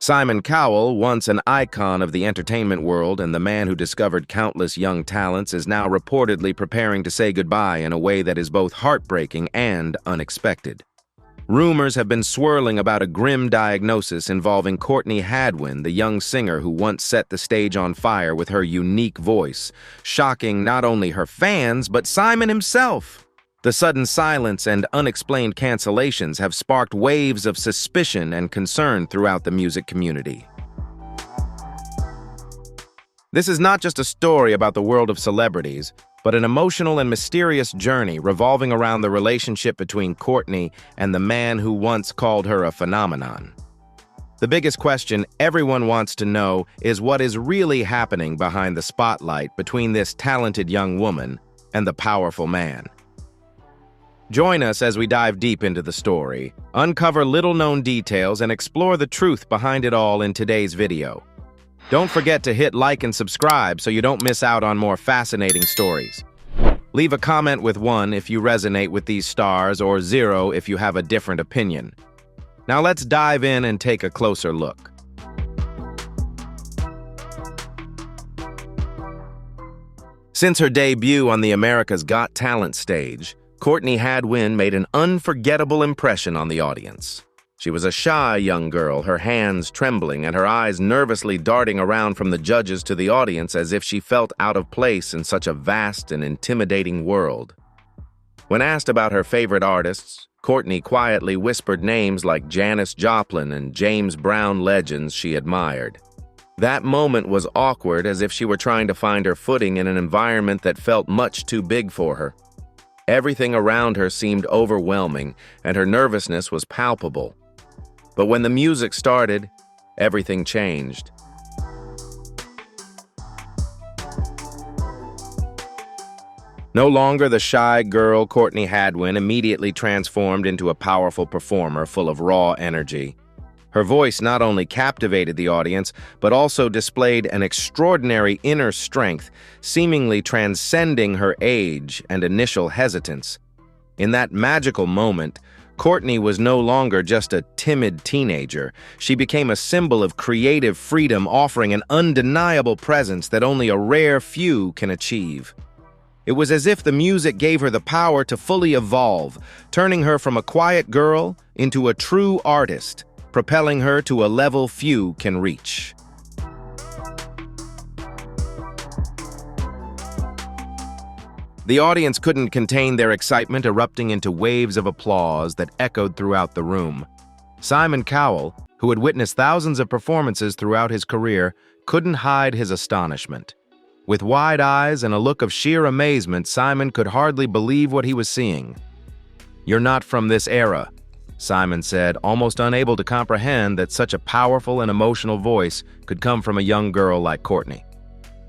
Simon Cowell, once an icon of the entertainment world and the man who discovered countless young talents, is now reportedly preparing to say goodbye in a way that is both heartbreaking and unexpected. Rumors have been swirling about a grim diagnosis involving Courtney Hadwin, the young singer who once set the stage on fire with her unique voice, shocking not only her fans, but Simon himself. The sudden silence and unexplained cancellations have sparked waves of suspicion and concern throughout the music community. This is not just a story about the world of celebrities, but an emotional and mysterious journey revolving around the relationship between Courtney and the man who once called her a phenomenon. The biggest question everyone wants to know is what is really happening behind the spotlight between this talented young woman and the powerful man. Join us as we dive deep into the story, uncover little-known details, and explore the truth behind it all in today's video. Don't forget to hit like and subscribe so you don't miss out on more fascinating stories. Leave a comment with 1 if you resonate with these stars, or 0 if you have a different opinion. Now let's dive in and take a closer look. Since her debut on the America's Got Talent stage, Courtney Hadwin made an unforgettable impression on the audience. She was a shy young girl, her hands trembling and her eyes nervously darting around from the judges to the audience as if she felt out of place in such a vast and intimidating world. When asked about her favorite artists, Courtney quietly whispered names like Janis Joplin and James Brown, legends she admired. That moment was awkward, as if she were trying to find her footing in an environment that felt much too big for her. Everything around her seemed overwhelming, and her nervousness was palpable. But when the music started, everything changed. No longer the shy girl, Courtney Hadwin immediately transformed into a powerful performer full of raw energy. Her voice not only captivated the audience, but also displayed an extraordinary inner strength, seemingly transcending her age and initial hesitance. In that magical moment, Courtney was no longer just a timid teenager. She became a symbol of creative freedom, offering an undeniable presence that only a rare few can achieve. It was as if the music gave her the power to fully evolve, turning her from a quiet girl into a true artist, propelling her to a level few can reach. The audience couldn't contain their excitement, erupting into waves of applause that echoed throughout the room. Simon Cowell, who had witnessed thousands of performances throughout his career, couldn't hide his astonishment. With wide eyes and a look of sheer amazement, Simon could hardly believe what he was seeing. "You're not from this era," Simon said, almost unable to comprehend that such a powerful and emotional voice could come from a young girl like Courtney.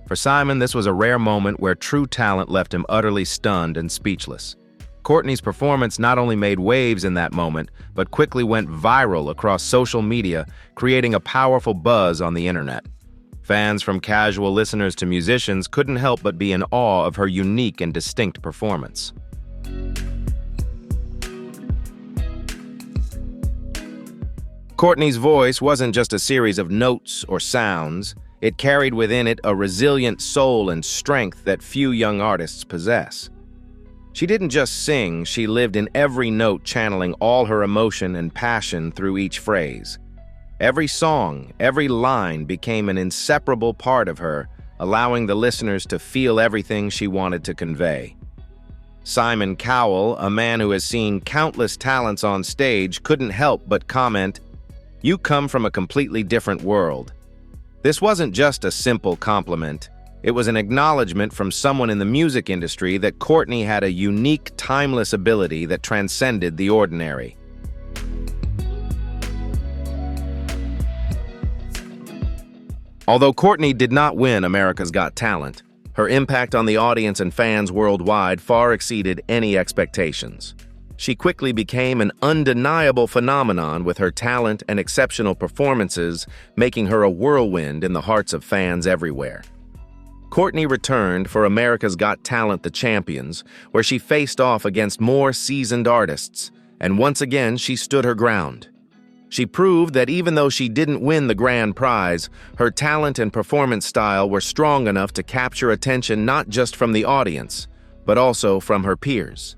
For Simon, this was a rare moment where true talent left him utterly stunned and speechless. Courtney's performance not only made waves in that moment, but quickly went viral across social media, creating a powerful buzz on the internet. Fans, from casual listeners to musicians, couldn't help but be in awe of her unique and distinct performance. Courtney's voice wasn't just a series of notes or sounds. It carried within it a resilient soul and strength that few young artists possess. She didn't just sing, she lived in every note, channeling all her emotion and passion through each phrase. Every song, every line became an inseparable part of her, allowing the listeners to feel everything she wanted to convey. Simon Cowell, a man who has seen countless talents on stage, couldn't help but comment, "You come from a completely different world." This wasn't just a simple compliment. It was an acknowledgement from someone in the music industry that Courtney had a unique, timeless ability that transcended the ordinary. Although Courtney did not win America's Got Talent, her impact on the audience and fans worldwide far exceeded any expectations. She quickly became an undeniable phenomenon with her talent and exceptional performances, making her a whirlwind in the hearts of fans everywhere. Courtney returned for America's Got Talent: The Champions, where she faced off against more seasoned artists, and once again she stood her ground. She proved that even though she didn't win the grand prize, her talent and performance style were strong enough to capture attention not just from the audience, but also from her peers.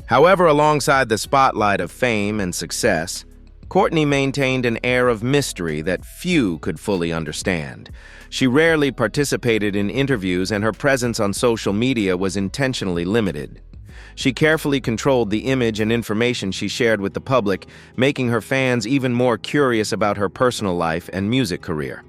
However, alongside the spotlight of fame and success, Courtney maintained an air of mystery that few could fully understand. She rarely participated in interviews, and her presence on social media was intentionally limited. She carefully controlled the image and information she shared with the public, making her fans even more curious about her personal life and music career.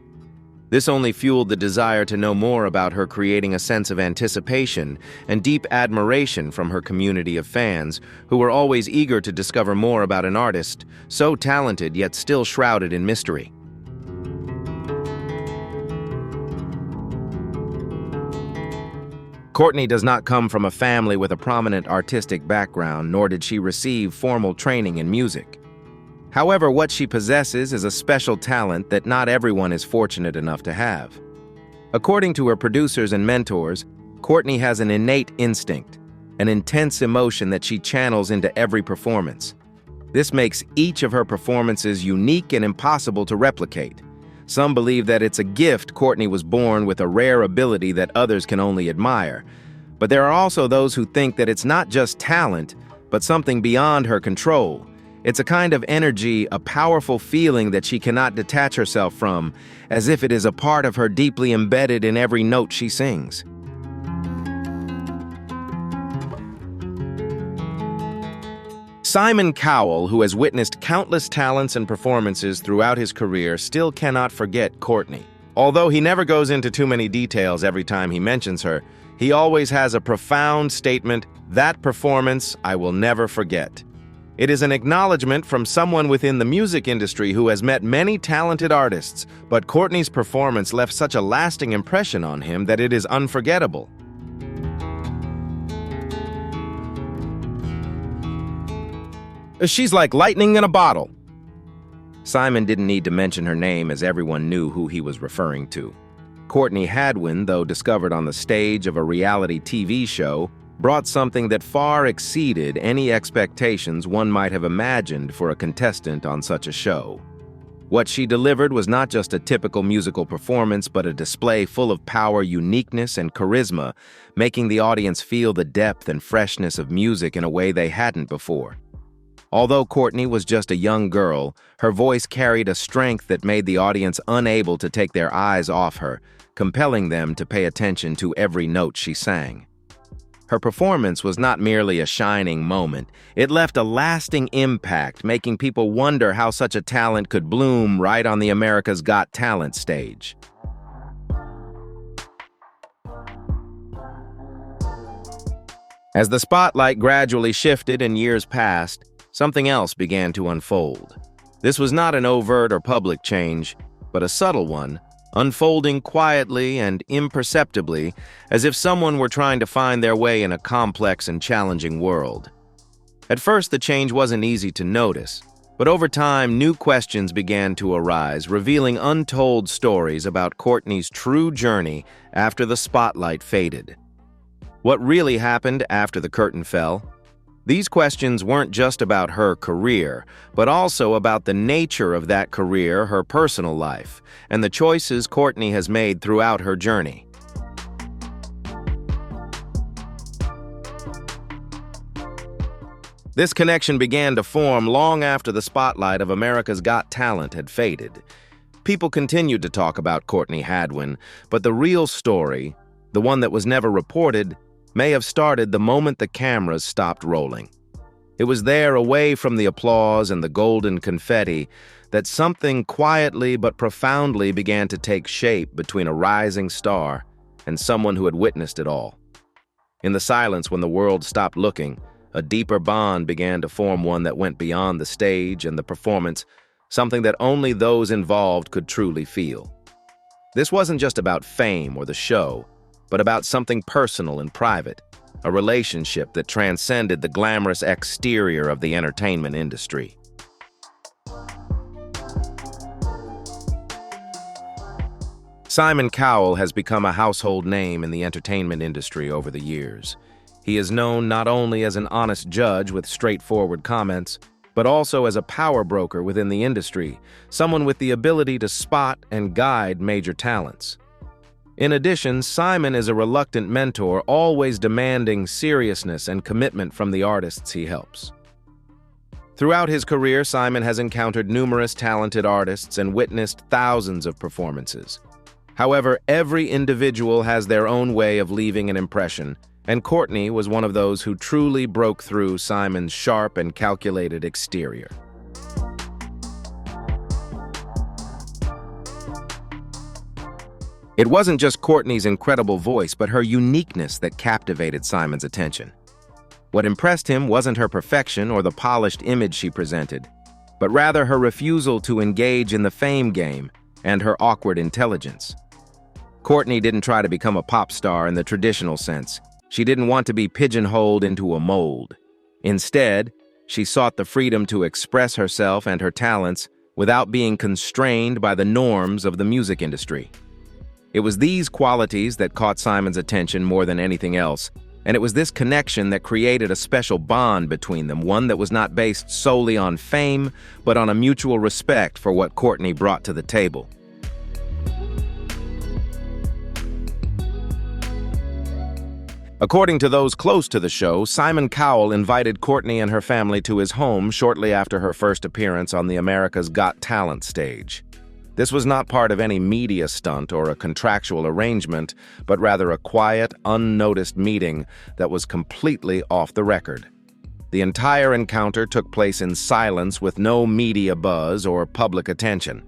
This only fueled the desire to know more about her, creating a sense of anticipation and deep admiration from her community of fans, who were always eager to discover more about an artist so talented yet still shrouded in mystery. Courtney does not come from a family with a prominent artistic background, nor did she receive formal training in music. However, what she possesses is a special talent that not everyone is fortunate enough to have. According to her producers and mentors, Courtney has an innate instinct, an intense emotion that she channels into every performance. This makes each of her performances unique and impossible to replicate. Some believe that it's a gift Courtney was born with, a rare ability that others can only admire. But there are also those who think that it's not just talent, but something beyond her control. It's a kind of energy, a powerful feeling that she cannot detach herself from, as if it is a part of her deeply embedded in every note she sings. Simon Cowell, who has witnessed countless talents and performances throughout his career, still cannot forget Courtney. Although he never goes into too many details every time he mentions her, he always has a profound statement: "That performance I will never forget." It is an acknowledgement from someone within the music industry who has met many talented artists, but Courtney's performance left such a lasting impression on him that it is unforgettable. She's like lightning in a bottle. Simon didn't need to mention her name, as everyone knew who he was referring to. Courtney Hadwin, though discovered on the stage of a reality TV show, brought something that far exceeded any expectations one might have imagined for a contestant on such a show. What she delivered was not just a typical musical performance, but a display full of power, uniqueness, and charisma, making the audience feel the depth and freshness of music in a way they hadn't before. Although Courtney was just a young girl, her voice carried a strength that made the audience unable to take their eyes off her, compelling them to pay attention to every note she sang. Her performance was not merely a shining moment. It left a lasting impact, making people wonder how such a talent could bloom right on the America's Got Talent stage. As the spotlight gradually shifted and years passed, something else began to unfold. This was not an overt or public change, but a subtle one, unfolding quietly and imperceptibly, as if someone were trying to find their way in a complex and challenging world. At first, the change wasn't easy to notice, but over time, new questions began to arise, revealing untold stories about Courtney's true journey after the spotlight faded. What really happened after the curtain fell? These questions weren't just about her career, but also about the nature of that career, her personal life, and the choices Courtney has made throughout her journey. This connection began to form long after the spotlight of America's Got Talent had faded. People continued to talk about Courtney Hadwin, but the real story, the one that was never reported, may have started the moment the cameras stopped rolling. It was there, away from the applause and the golden confetti, that something quietly but profoundly began to take shape between a rising star and someone who had witnessed it all. In the silence, when the world stopped looking, a deeper bond began to form, one that went beyond the stage and the performance, something that only those involved could truly feel. This wasn't just about fame or the show, but about something personal and private, a relationship that transcended the glamorous exterior of the entertainment industry. Simon Cowell has become a household name in the entertainment industry over the years. He is known not only as an honest judge with straightforward comments, but also as a power broker within the industry, someone with the ability to spot and guide major talents. In addition, Simon is a reluctant mentor, always demanding seriousness and commitment from the artists he helps. Throughout his career, Simon has encountered numerous talented artists and witnessed thousands of performances. However, every individual has their own way of leaving an impression, and Courtney was one of those who truly broke through Simon's sharp and calculated exterior. It wasn't just Courtney's incredible voice, but her uniqueness that captivated Simon's attention. What impressed him wasn't her perfection or the polished image she presented, but rather her refusal to engage in the fame game and her awkward intelligence. Courtney didn't try to become a pop star in the traditional sense. She didn't want to be pigeonholed into a mold. Instead, she sought the freedom to express herself and her talents without being constrained by the norms of the music industry. It was these qualities that caught Simon's attention more than anything else, and it was this connection that created a special bond between them, one that was not based solely on fame, but on a mutual respect for what Courtney brought to the table. According to those close to the show, Simon Cowell invited Courtney and her family to his home shortly after her first appearance on the America's Got Talent stage. This was not part of any media stunt or a contractual arrangement, but rather a quiet, unnoticed meeting that was completely off the record. The entire encounter took place in silence with no media buzz or public attention.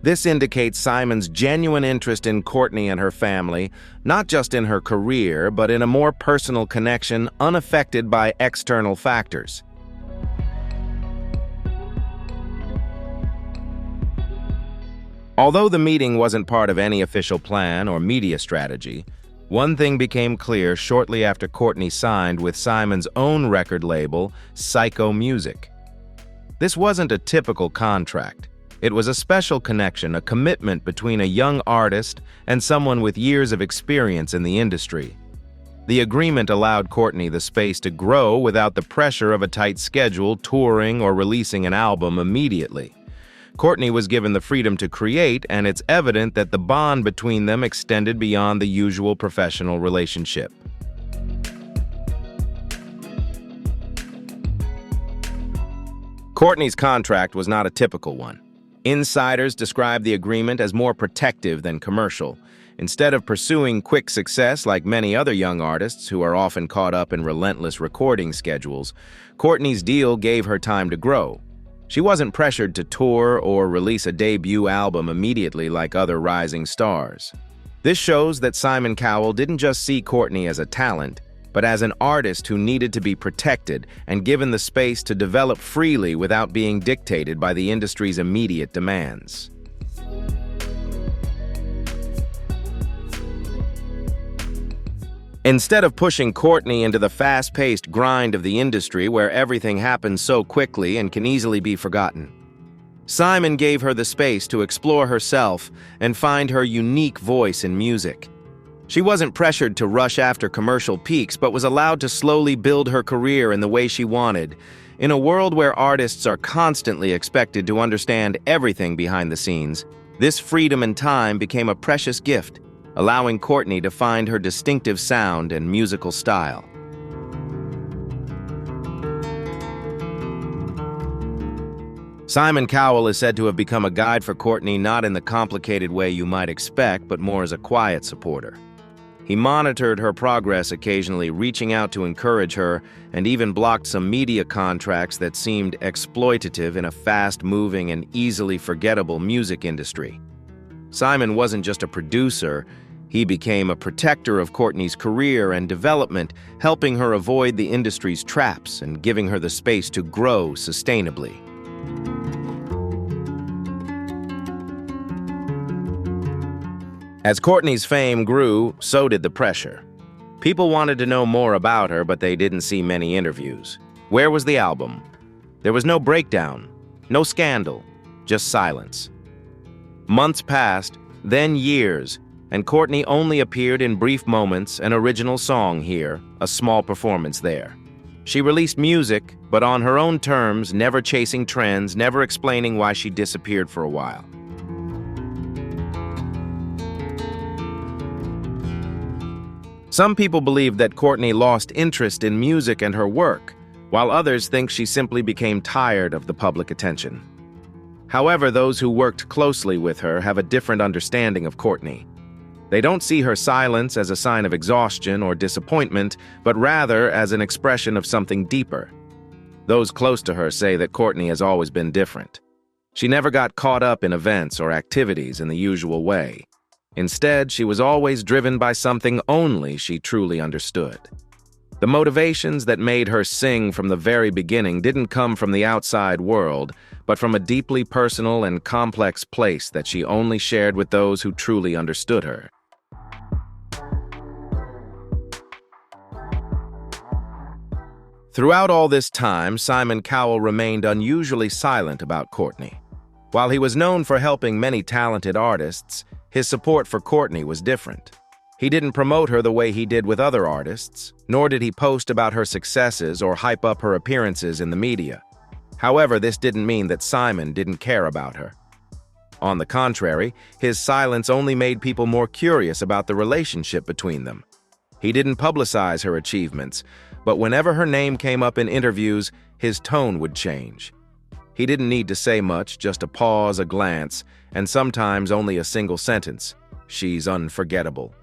This indicates Simon's genuine interest in Courtney and her family, not just in her career, but in a more personal connection unaffected by external factors. Although the meeting wasn't part of any official plan or media strategy, one thing became clear shortly after Courtney signed with Simon's own record label, Psycho Music. This wasn't a typical contract. It was a special connection, a commitment between a young artist and someone with years of experience in the industry. The agreement allowed Courtney the space to grow without the pressure of a tight schedule, touring, or releasing an album immediately. Courtney was given the freedom to create, and it's evident that the bond between them extended beyond the usual professional relationship. Courtney's contract was not a typical one. Insiders describe the agreement as more protective than commercial. Instead of pursuing quick success like many other young artists who are often caught up in relentless recording schedules, Courtney's deal gave her time to grow. She wasn't pressured to tour or release a debut album immediately like other rising stars. This shows that Simon Cowell didn't just see Courtney as a talent, but as an artist who needed to be protected and given the space to develop freely without being dictated by the industry's immediate demands. Instead of pushing Courtney into the fast-paced grind of the industry where everything happens so quickly and can easily be forgotten, Simon gave her the space to explore herself and find her unique voice in music. She wasn't pressured to rush after commercial peaks, but was allowed to slowly build her career in the way she wanted. In a world where artists are constantly expected to understand everything behind the scenes, this freedom and time became a precious gift, allowing Courtney to find her distinctive sound and musical style. Simon Cowell is said to have become a guide for Courtney not in the complicated way you might expect, but more as a quiet supporter. He monitored her progress occasionally, reaching out to encourage her, and even blocked some media contracts that seemed exploitative in a fast-moving and easily forgettable music industry. Simon wasn't just a producer, he became a protector of Courtney's career and development, helping her avoid the industry's traps and giving her the space to grow sustainably. As Courtney's fame grew, so did the pressure. People wanted to know more about her, but they didn't see many interviews. Where was the album? There was no breakdown, no scandal, just silence. Months passed, then years, and Courtney only appeared in brief moments, an original song here, a small performance there. She released music, but on her own terms, never chasing trends, never explaining why she disappeared for a while. Some people believe that Courtney lost interest in music and her work, while others think she simply became tired of the public attention. However, those who worked closely with her have a different understanding of Courtney. They don't see her silence as a sign of exhaustion or disappointment, but rather as an expression of something deeper. Those close to her say that Courtney has always been different. She never got caught up in events or activities in the usual way. Instead, she was always driven by something only she truly understood. The motivations that made her sing from the very beginning didn't come from the outside world, but from a deeply personal and complex place that she only shared with those who truly understood her. Throughout all this time, Simon Cowell remained unusually silent about Courtney. While he was known for helping many talented artists, his support for Courtney was different. He didn't promote her the way he did with other artists, nor did he post about her successes or hype up her appearances in the media. However, this didn't mean that Simon didn't care about her. On the contrary, his silence only made people more curious about the relationship between them. He didn't publicize her achievements, but whenever her name came up in interviews, his tone would change. He didn't need to say much, just a pause, a glance, and sometimes only a single sentence. "She's unforgettable."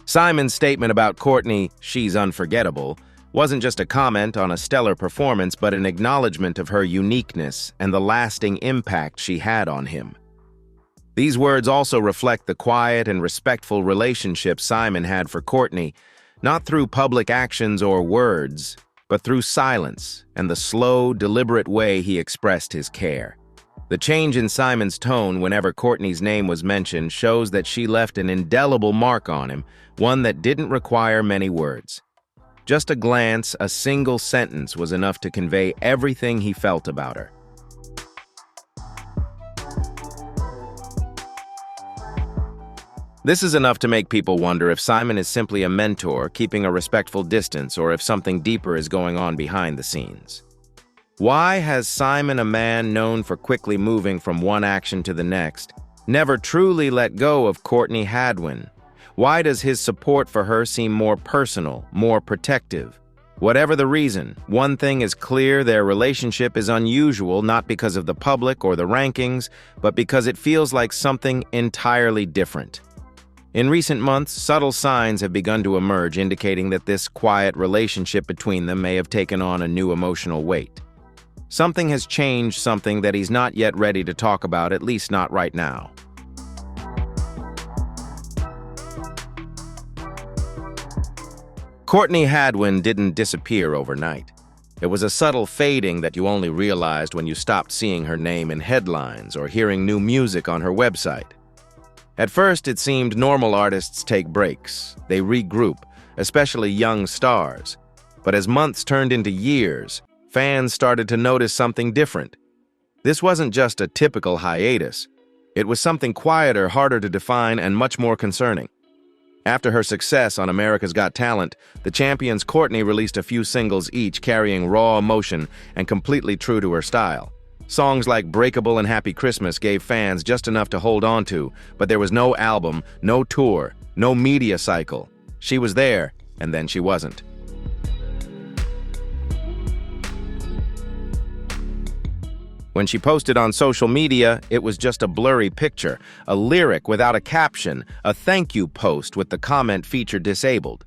Simon's statement about Courtney, "she's unforgettable," wasn't just a comment on a stellar performance, but an acknowledgement of her uniqueness and the lasting impact she had on him. These words also reflect the quiet and respectful relationship Simon had for Courtney, not through public actions or words, but through silence and the slow, deliberate way he expressed his care. The change in Simon's tone whenever Courtney's name was mentioned shows that she left an indelible mark on him, one that didn't require many words. Just a glance, a single sentence was enough to convey everything he felt about her. This is enough to make people wonder if Simon is simply a mentor, keeping a respectful distance, or if something deeper is going on behind the scenes. Why has Simon, a man known for quickly moving from one action to the next, never truly let go of Courtney Hadwin? Why does his support for her seem more personal, more protective? Whatever the reason, one thing is clear: their relationship is unusual, not because of the public or the rankings, but because it feels like something entirely different. In recent months, subtle signs have begun to emerge indicating that this quiet relationship between them may have taken on a new emotional weight. Something has changed, something that he's not yet ready to talk about, at least not right now. Courtney Hadwin didn't disappear overnight. It was a subtle fading that you only realized when you stopped seeing her name in headlines or hearing new music on her website. At first, it seemed normal artists take breaks. They regroup, especially young stars. But as months turned into years, fans started to notice something different. This wasn't just a typical hiatus. It was something quieter, harder to define, and much more concerning. After her success on America's Got Talent, the champions Courtney released a few singles each carrying raw emotion and completely true to her style. Songs like Breakable and Happy Christmas gave fans just enough to hold on to, but there was no album, no tour, no media cycle. She was there, and then she wasn't. When she posted on social media, it was just a blurry picture, a lyric without a caption, a thank you post with the comment feature disabled.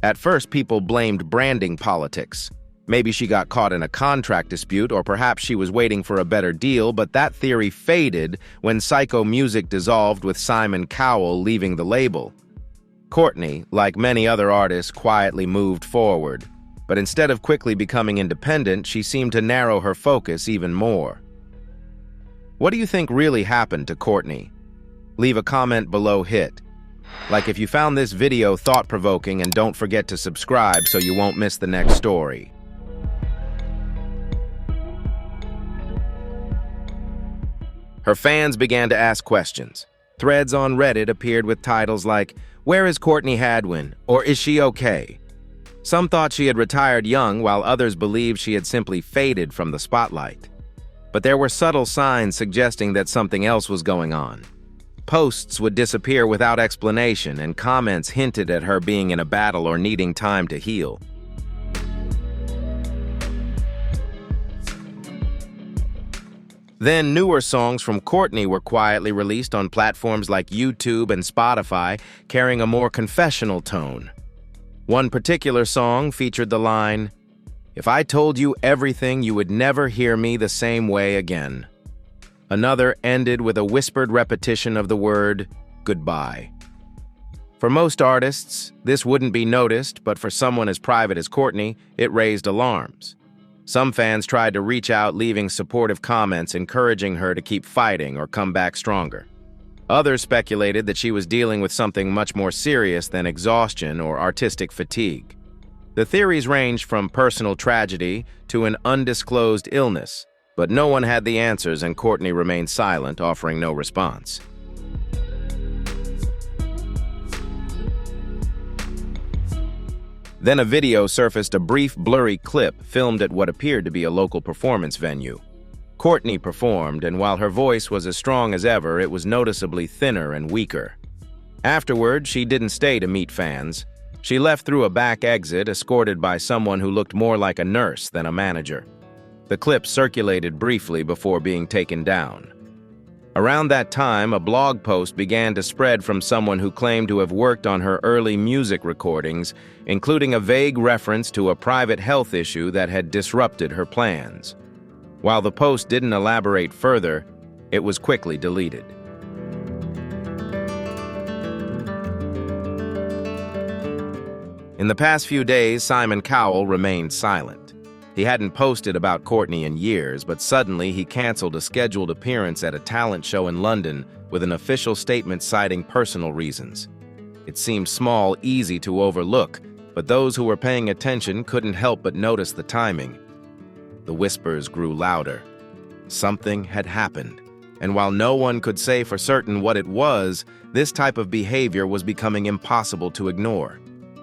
At first, people blamed branding politics. Maybe she got caught in a contract dispute, or perhaps she was waiting for a better deal, but that theory faded when Psycho Music dissolved with Simon Cowell leaving the label. Courtney, like many other artists, quietly moved forward, but instead of quickly becoming independent, she seemed to narrow her focus even more. What do you think really happened to Courtney? Leave a comment below. Hit like if you found this video thought-provoking, and don't forget to subscribe so you won't miss the next story. Her fans began to ask questions. Threads on Reddit appeared with titles like, "Where is Courtney Hadwin?" or "Is she okay?" Some thought she had retired young, while others believed she had simply faded from the spotlight. But there were subtle signs suggesting that something else was going on. Posts would disappear without explanation, and comments hinted at her being in a battle or needing time to heal. Then newer songs from Courtney were quietly released on platforms like YouTube and Spotify, carrying a more confessional tone. One particular song featured the line, "If I told you everything, you would never hear me the same way again." Another ended with a whispered repetition of the word, "goodbye." For most artists, this wouldn't be noticed, but for someone as private as Courtney, it raised alarms. Some fans tried to reach out, leaving supportive comments encouraging her to keep fighting or come back stronger. Others speculated that she was dealing with something much more serious than exhaustion or artistic fatigue. The theories ranged from personal tragedy to an undisclosed illness, but no one had the answers and Courtney remained silent, offering no response. Then a video surfaced, a brief, blurry clip filmed at what appeared to be a local performance venue. Courtney performed, and while her voice was as strong as ever, it was noticeably thinner and weaker. Afterward, she didn't stay to meet fans. She left through a back exit, escorted by someone who looked more like a nurse than a manager. The clip circulated briefly before being taken down. Around that time, a blog post began to spread from someone who claimed to have worked on her early music recordings, including a vague reference to a private health issue that had disrupted her plans. While the post didn't elaborate further, it was quickly deleted. In the past few days, Simon Cowell remained silent. He hadn't posted about Courtney in years, but suddenly he canceled a scheduled appearance at a talent show in London with an official statement citing personal reasons. It seemed small, easy to overlook, but those who were paying attention couldn't help but notice the timing. The whispers grew louder. Something had happened, and while no one could say for certain what it was, this type of behavior was becoming impossible to ignore.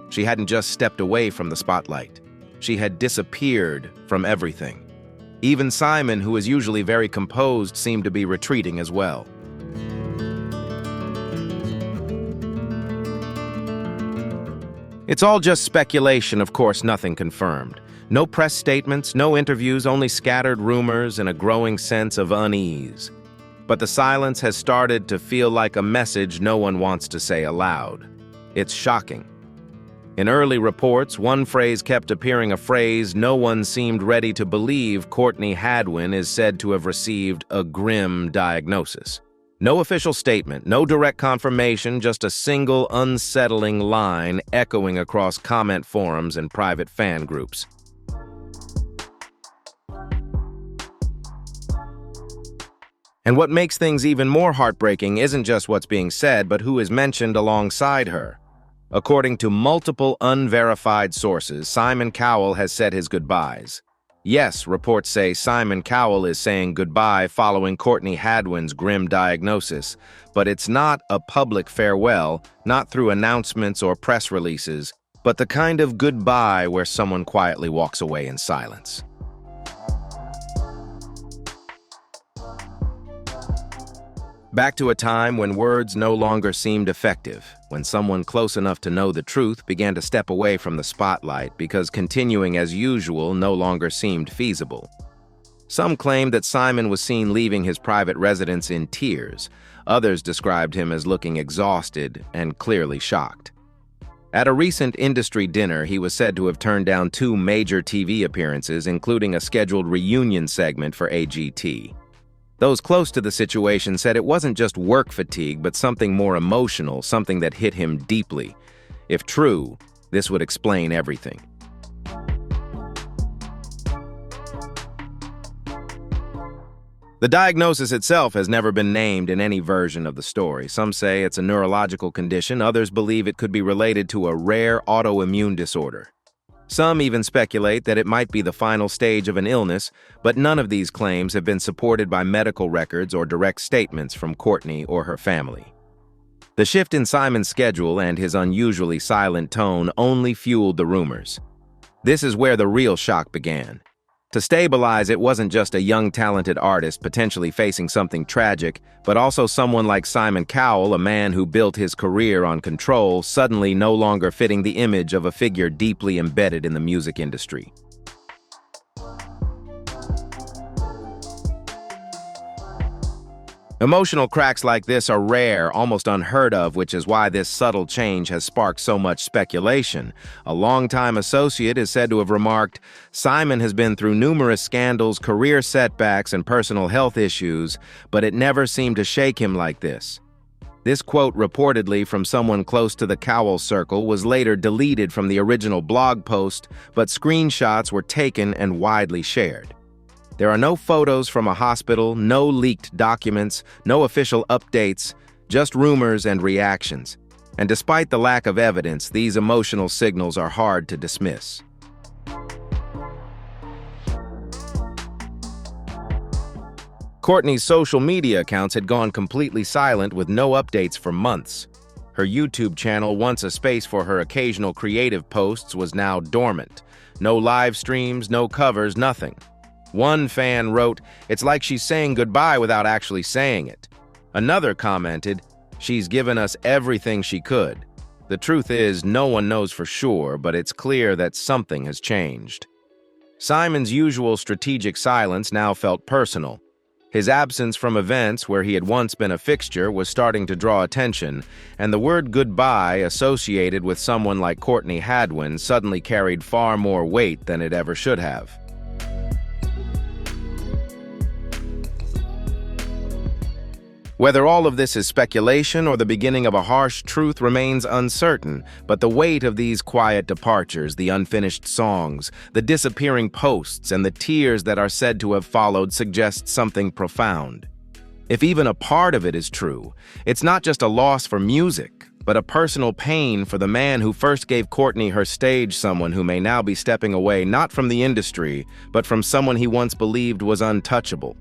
She hadn't just stepped away from the spotlight. She had disappeared from everything. Even Simon, who is usually very composed, seemed to be retreating as well. It's all just speculation, of course, nothing confirmed. No press statements, no interviews, only scattered rumors and a growing sense of unease. But the silence has started to feel like a message no one wants to say aloud. It's shocking. In early reports, one phrase kept appearing, a phrase no one seemed ready to believe. Courtney Hadwin is said to have received a grim diagnosis. No official statement, no direct confirmation, just a single unsettling line echoing across comment forums and private fan groups. And what makes things even more heartbreaking isn't just what's being said, but who is mentioned alongside her. According to multiple unverified sources, Simon Cowell has said his goodbyes. Yes, reports say Simon Cowell is saying goodbye following Courtney Hadwin's grim diagnosis, but it's not a public farewell, not through announcements or press releases, but the kind of goodbye where someone quietly walks away in silence. Back to a time when words no longer seemed effective, when someone close enough to know the truth began to step away from the spotlight because continuing as usual no longer seemed feasible. Some claimed that Simon was seen leaving his private residence in tears. Others described him as looking exhausted and clearly shocked. At a recent industry dinner, he was said to have turned down 2 major TV appearances, including a scheduled reunion segment for AGT. Those close to the situation said it wasn't just work fatigue, but something more emotional, something that hit him deeply. If true, this would explain everything. The diagnosis itself has never been named in any version of the story. Some say it's a neurological condition, others believe it could be related to a rare autoimmune disorder. Some even speculate that it might be the final stage of an illness, but none of these claims have been supported by medical records or direct statements from Courtney or her family. The shift in Simon's schedule and his unusually silent tone only fueled the rumors. This is where the real shock began. To stabilize, it wasn't just a young, talented artist potentially facing something tragic, but also someone like Simon Cowell, a man who built his career on control, suddenly no longer fitting the image of a figure deeply embedded in the music industry. Emotional cracks like this are rare, almost unheard of, which is why this subtle change has sparked so much speculation. A longtime associate is said to have remarked, "Simon has been through numerous scandals, career setbacks, and personal health issues, but it never seemed to shake him like this." This quote, reportedly from someone close to the Cowell circle, was later deleted from the original blog post, but screenshots were taken and widely shared. There are no photos from a hospital, no leaked documents, no official updates, just rumors and reactions. And despite the lack of evidence, these emotional signals are hard to dismiss. Courtney's social media accounts had gone completely silent with no updates for months. Her YouTube channel, once a space for her occasional creative posts, was now dormant. No live streams, no covers, nothing. One fan wrote, "It's like she's saying goodbye without actually saying it." Another commented, "She's given us everything she could." The truth is, no one knows for sure, but it's clear that something has changed. Simon's usual strategic silence now felt personal. His absence from events where he had once been a fixture was starting to draw attention, and the word goodbye associated with someone like Courtney Hadwin suddenly carried far more weight than it ever should have. Whether all of this is speculation or the beginning of a harsh truth remains uncertain, but the weight of these quiet departures, the unfinished songs, the disappearing posts, and the tears that are said to have followed suggests something profound. If even a part of it is true, it's not just a loss for music, but a personal pain for the man who first gave Courtney her stage, someone who may now be stepping away not from the industry, but from someone he once believed was untouchable.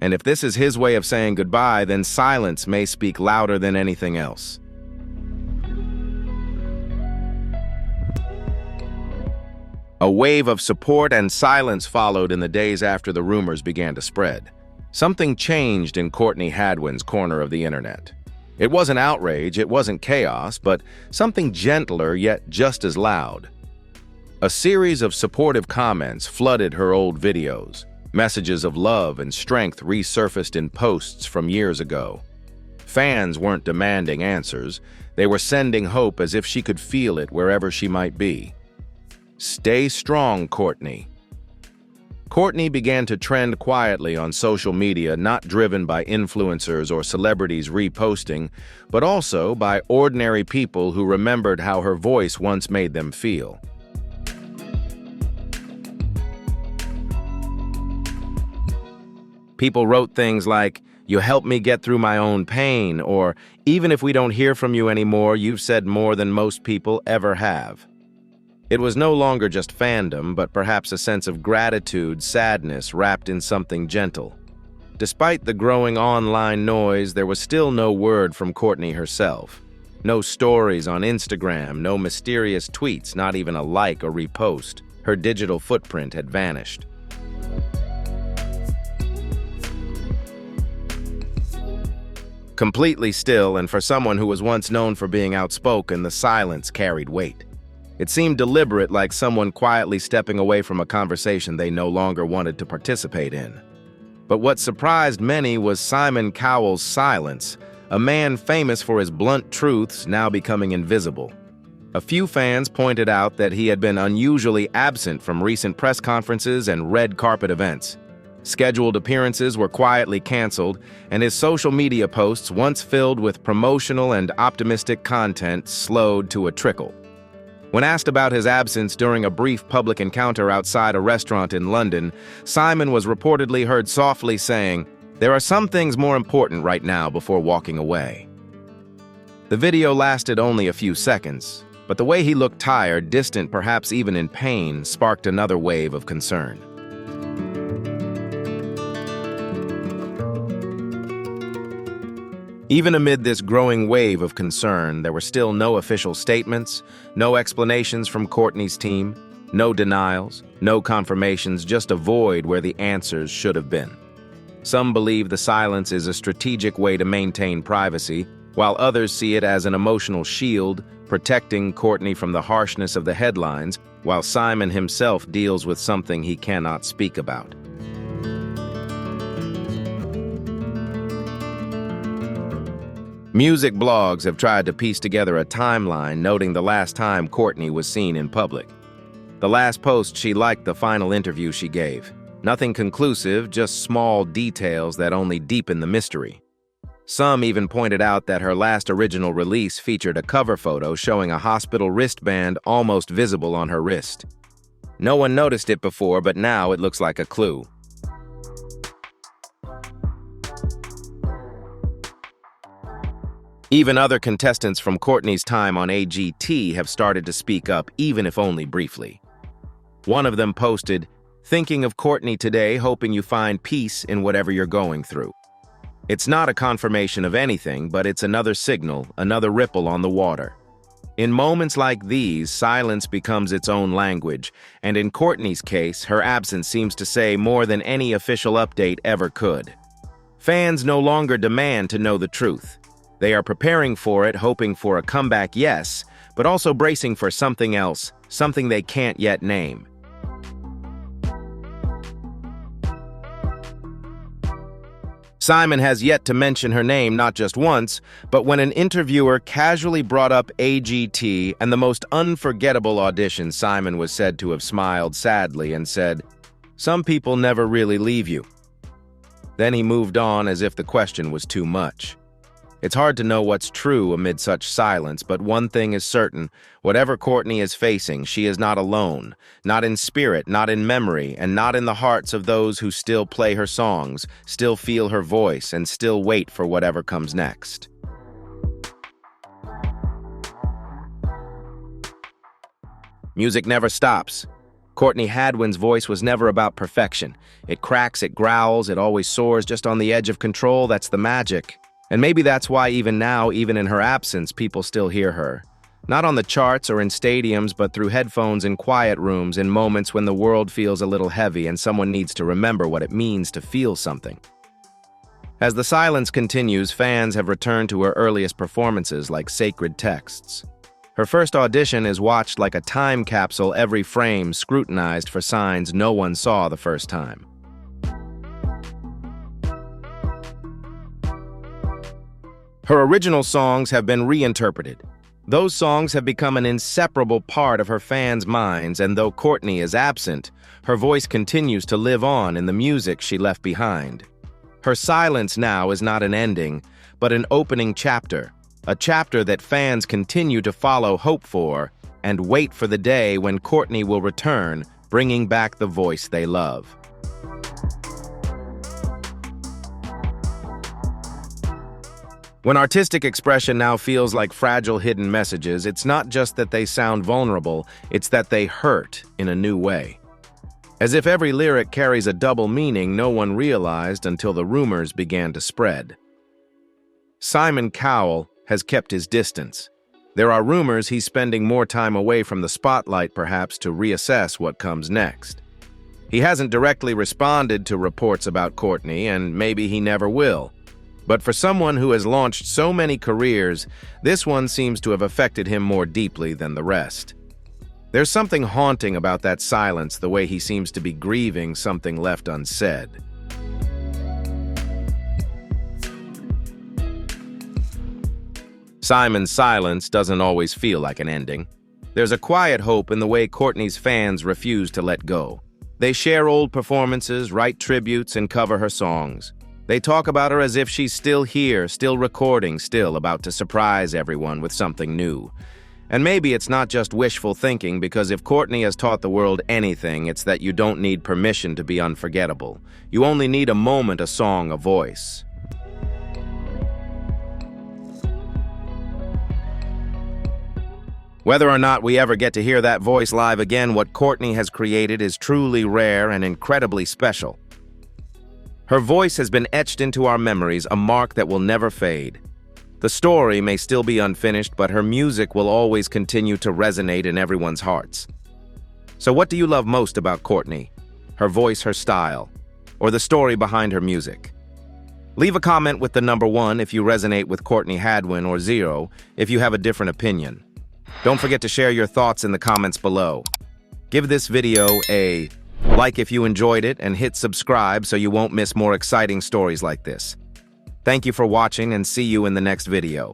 And if this is his way of saying goodbye, then silence may speak louder than anything else. A wave of support and silence followed in the days after the rumors began to spread. Something changed in Courtney Hadwin's corner of the internet. It wasn't outrage, it wasn't chaos, but something gentler yet just as loud. A series of supportive comments flooded her old videos. Messages of love and strength resurfaced in posts from years ago. Fans weren't demanding answers. They were sending hope as if she could feel it wherever she might be. "Stay strong, Courtney." Courtney began to trend quietly on social media, not driven by influencers or celebrities reposting, but also by ordinary people who remembered how her voice once made them feel. People wrote things like, "You helped me get through my own pain," or, "Even if we don't hear from you anymore, you've said more than most people ever have." It was no longer just fandom, but perhaps a sense of gratitude, sadness wrapped in something gentle. Despite the growing online noise, there was still no word from Courtney herself. No stories on Instagram, no mysterious tweets, not even a like or repost. Her digital footprint had vanished. Completely still, and for someone who was once known for being outspoken, the silence carried weight. It seemed deliberate, like someone quietly stepping away from a conversation they no longer wanted to participate in. But what surprised many was Simon Cowell's silence, a man famous for his blunt truths now becoming invisible. A few fans pointed out that he had been unusually absent from recent press conferences and red carpet events. Scheduled appearances were quietly canceled, and his social media posts, once filled with promotional and optimistic content, slowed to a trickle. When asked about his absence during a brief public encounter outside a restaurant in London, Simon was reportedly heard softly saying, "There are some things more important right now," before walking away. The video lasted only a few seconds, But the way he looked tired, distant, perhaps even in pain, sparked another wave of concern. Even amid this growing wave of concern, there were still no official statements, no explanations from Courtney's team, no denials, no confirmations, just a void where the answers should have been. Some believe the silence is a strategic way to maintain privacy, while others see it as an emotional shield, protecting Courtney from the harshness of the headlines, while Simon himself deals with something he cannot speak about. Music blogs have tried to piece together a timeline noting the last time Courtney was seen in public. The last post she liked, the final interview she gave. Nothing conclusive, just small details that only deepen the mystery. Some even pointed out that her last original release featured a cover photo showing a hospital wristband almost visible on her wrist. No one noticed it before, but now it looks like a clue. Even other contestants from Courtney's time on AGT have started to speak up, even if only briefly. One of them posted, "Thinking of Courtney today, hoping you find peace in whatever you're going through." It's not a confirmation of anything, but it's another signal, another ripple on the water. In moments like these, silence becomes its own language, and in Courtney's case, her absence seems to say more than any official update ever could. Fans no longer demand to know the truth. They are preparing for it, hoping for a comeback, yes, but also bracing for something else, something they can't yet name. Simon has yet to mention her name not just once, but when an interviewer casually brought up AGT and the most unforgettable audition, Simon was said to have smiled sadly and said, "Some people never really leave you." Then he moved on as if the question was too much. It's hard to know what's true amid such silence, but one thing is certain. Whatever Courtney is facing, she is not alone. Not in spirit, not in memory, and not in the hearts of those who still play her songs, still feel her voice, and still wait for whatever comes next. Music never stops. Courtney Hadwin's voice was never about perfection. It cracks, it growls, it always soars just on the edge of control. That's the magic. And maybe that's why even now, even in her absence, people still hear her. Not on the charts or in stadiums, but through headphones in quiet rooms, in moments when the world feels a little heavy and someone needs to remember what it means to feel something. As the silence continues, fans have returned to her earliest performances like sacred texts. Her first audition is watched like a time capsule, every frame scrutinized for signs no one saw the first time. Her original songs have been reinterpreted. Those songs have become an inseparable part of her fans' minds, and though Courtney is absent, her voice continues to live on in the music she left behind. Her silence now is not an ending, but an opening chapter, a chapter that fans continue to follow, hope for, and wait for the day when Courtney will return, bringing back the voice they love. When artistic expression now feels like fragile hidden messages, it's not just that they sound vulnerable, it's that they hurt in a new way. As if every lyric carries a double meaning no one realized until the rumors began to spread. Simon Cowell has kept his distance. There are rumors he's spending more time away from the spotlight, perhaps to reassess what comes next. He hasn't directly responded to reports about Courtney, and maybe he never will. But for someone who has launched so many careers, this one seems to have affected him more deeply than the rest. There's something haunting about that silence, the way he seems to be grieving something left unsaid. Simon's silence doesn't always feel like an ending. There's a quiet hope in the way Courtney's fans refuse to let go. They share old performances, write tributes, and cover her songs. They talk about her as if she's still here, still recording, still about to surprise everyone with something new. And maybe it's not just wishful thinking, because if Courtney has taught the world anything, it's that you don't need permission to be unforgettable. You only need a moment, a song, a voice. Whether or not we ever get to hear that voice live again, what Courtney has created is truly rare and incredibly special. Her voice has been etched into our memories, a mark that will never fade. The story may still be unfinished, but her music will always continue to resonate in everyone's hearts. So what do you love most about Courtney? Her voice, her style, or the story behind her music? Leave a comment with the number 1 if you resonate with Courtney Hadwin, or 0 if you have a different opinion. Don't forget to share your thoughts in the comments below. Give this video a like if you enjoyed it, and hit subscribe so you won't miss more exciting stories like this. Thank you for watching, and see you in the next video.